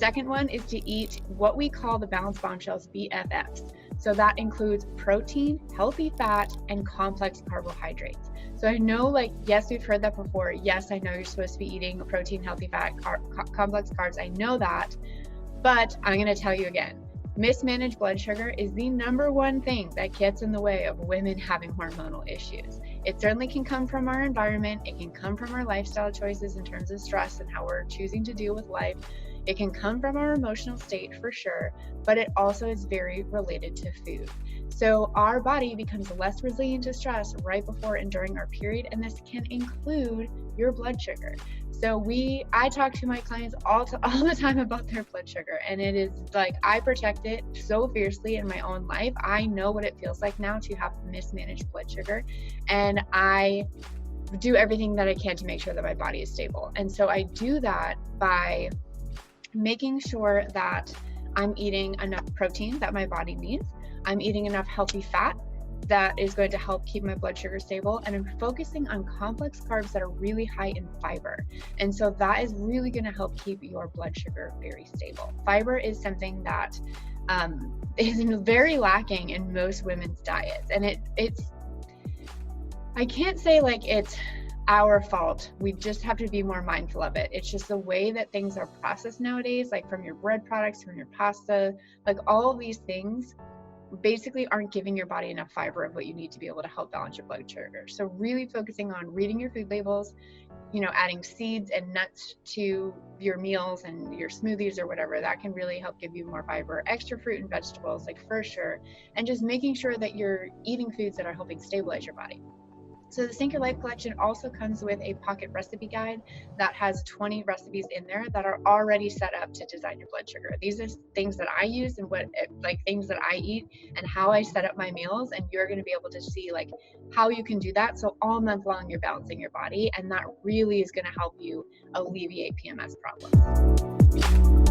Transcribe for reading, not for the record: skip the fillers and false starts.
second one is to eat what we call the Balanced Bombshells BFFs. So that includes protein, healthy fat, and complex carbohydrates. So I know, like, yes, we've heard that before. Yes, I know you're supposed to be eating protein, healthy fat, complex carbs. I know that, but I'm going to tell you again. Mismanaged blood sugar is the number one thing that gets in the way of women having hormonal issues. It certainly can come from our environment. It can come from our lifestyle choices in terms of stress and how we're choosing to deal with life. It can come from our emotional state for sure, but it also is very related to food. So our body becomes less resilient to stress right before and during our period, and this can include your blood sugar. So I talk to my clients all the time about their blood sugar, and it is like I protect it so fiercely in my own life. I know what it feels like now to have mismanaged blood sugar, and I do everything that I can to make sure that my body is stable. And so I do that by making sure that I'm eating enough protein that my body needs. I'm eating enough healthy fat that is going to help keep my blood sugar stable. And I'm focusing on complex carbs that are really high in fiber. And so that is really going to help keep your blood sugar very stable. Fiber is something that is very lacking in most women's diets. And I can't say like it's our fault. We just have to be more mindful of it. It's just the way that things are processed nowadays, like from your bread products, from your pasta, like all of these things basically aren't giving your body enough fiber of what you need to be able to help balance your blood sugar. So really focusing on reading your food labels, adding seeds and nuts to your meals and your smoothies or whatever, that can really help give you more fiber. Extra fruit and vegetables, like for sure. And just making sure that you're eating foods that are helping stabilize your body. So the Sync Your Life collection also comes with a pocket recipe guide that has 20 recipes in there that are already set up to design your blood sugar. These are things that I use and things that I eat and how I set up my meals, and you're going to be able to see like how you can do that. So all month long you're balancing your body, and that really is going to help you alleviate PMS problems.